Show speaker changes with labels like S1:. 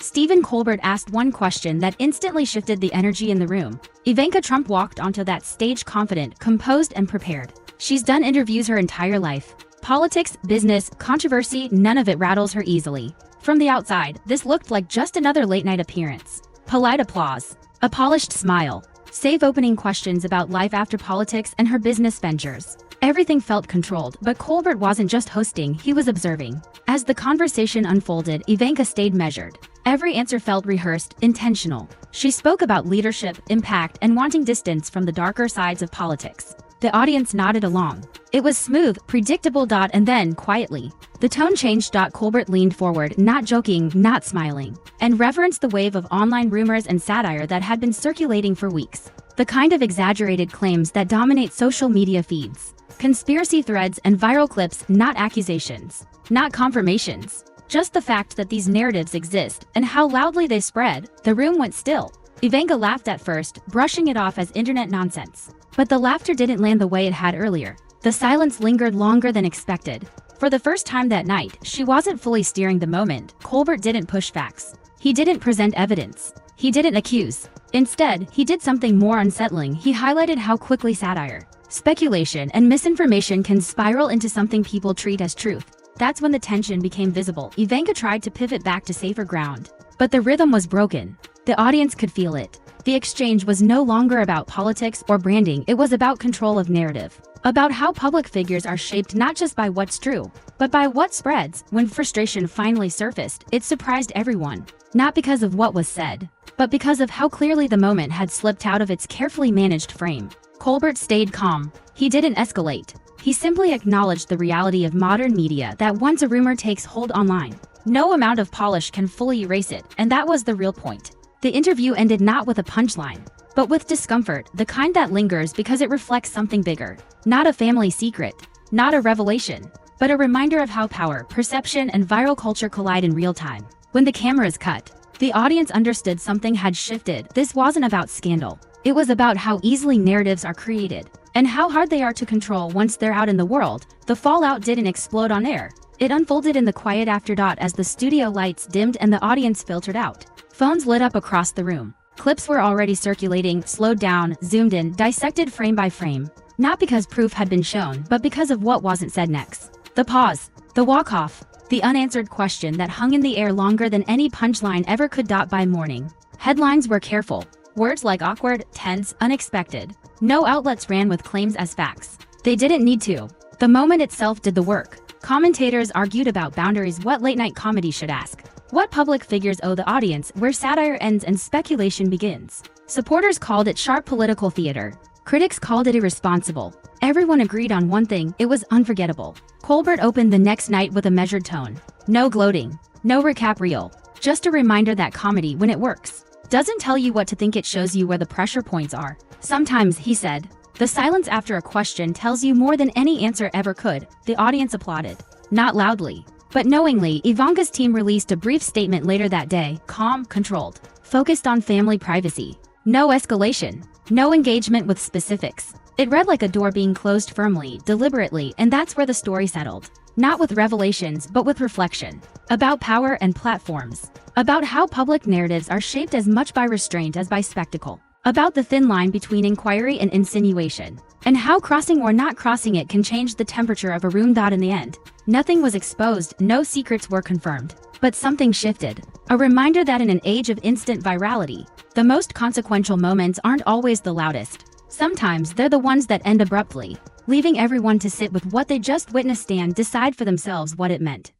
S1: Stephen Colbert asked one question that instantly shifted the energy in the room. Ivanka Trump walked onto that stage confident, composed, and prepared. She's done interviews her entire life. Politics, business, controversy, none of it rattles her easily. From the outside, this looked like just another late-night appearance. Polite applause. A polished smile. Safe opening questions about life after politics and her business ventures. Everything felt controlled, but Colbert wasn't just hosting, he was observing. As the conversation unfolded, Ivanka stayed measured. Every answer felt rehearsed, intentional. She spoke about leadership, impact, and wanting distance from the darker sides of politics. The audience nodded along. It was smooth, predictable. And then, quietly, the tone changed. Colbert leaned forward, not joking, not smiling, and reverenced the wave of online rumors and satire that had been circulating for weeks. The kind of exaggerated claims that dominate social media feeds. Conspiracy threads and viral clips, not accusations, not confirmations. Just the fact that these narratives exist and how loudly they spread. The room went still. Ivanka laughed at first, brushing it off as internet nonsense. But the laughter didn't land the way it had earlier. The silence lingered longer than expected. For the first time that night, she wasn't fully steering the moment. Colbert didn't push facts. He didn't present evidence. He didn't accuse. Instead, he did something more unsettling. He highlighted how quickly satire, speculation, and misinformation can spiral into something people treat as truth. That's when the tension became visible. Ivanka tried to pivot back to safer ground. But the rhythm was broken. The audience could feel it. The exchange was no longer about politics or branding, it was about control of narrative. About how public figures are shaped not just by what's true, but by what spreads. When frustration finally surfaced, it surprised everyone. Not because of what was said, but because of how clearly the moment had slipped out of its carefully managed frame. Colbert stayed calm. He didn't escalate. He simply acknowledged the reality of modern media, that once a rumor takes hold online, no amount of polish can fully erase it, and that was the real point. The interview ended not with a punchline, but with discomfort, the kind that lingers because it reflects something bigger. Not a family secret, not a revelation, but a reminder of how power, perception, and viral culture collide in real time. When the cameras cut, the audience understood something had shifted. This wasn't about scandal. It was about how easily narratives are created, and how hard they are to control once they're out in the world. The fallout didn't explode on air. It unfolded in the quiet after. As the studio lights dimmed and the audience filtered out, phones lit up across the room. Clips were already circulating, slowed down, zoomed in, dissected frame by frame. Not because proof had been shown, but because of what wasn't said next. The pause, the walk-off, the unanswered question that hung in the air longer than any punchline ever could. By morning, headlines were careful. Words like awkward, tense, unexpected. No outlets ran with claims as facts. They didn't need to. The moment itself did the work. Commentators argued about boundaries, what late-night comedy should ask, what public figures owe the audience, where satire ends and speculation begins. Supporters called it sharp political theater. Critics called it irresponsible. Everyone agreed on one thing: it was unforgettable. Colbert opened the next night with a measured tone. No gloating, no recap reel. Just a reminder that comedy, when it works, doesn't tell you what to think, it shows you where the pressure points are. Sometimes, he said, the silence after a question tells you more than any answer ever could. The audience applauded. Not loudly, but knowingly. Ivanka's team released a brief statement later that day, calm, controlled, focused on family privacy. No escalation, no engagement with specifics. It read like a door being closed firmly, deliberately, and that's where the story settled. Not with revelations, but with reflection. About power and platforms. About how public narratives are shaped as much by restraint as by spectacle. About the thin line between inquiry and insinuation, and how crossing or not crossing it can change the temperature of a room. In the end, nothing was exposed, no secrets were confirmed, but something shifted. A reminder that in an age of instant virality, the most consequential moments aren't always the loudest. Sometimes they're the ones that end abruptly, leaving everyone to sit with what they just witnessed and decide for themselves what it meant.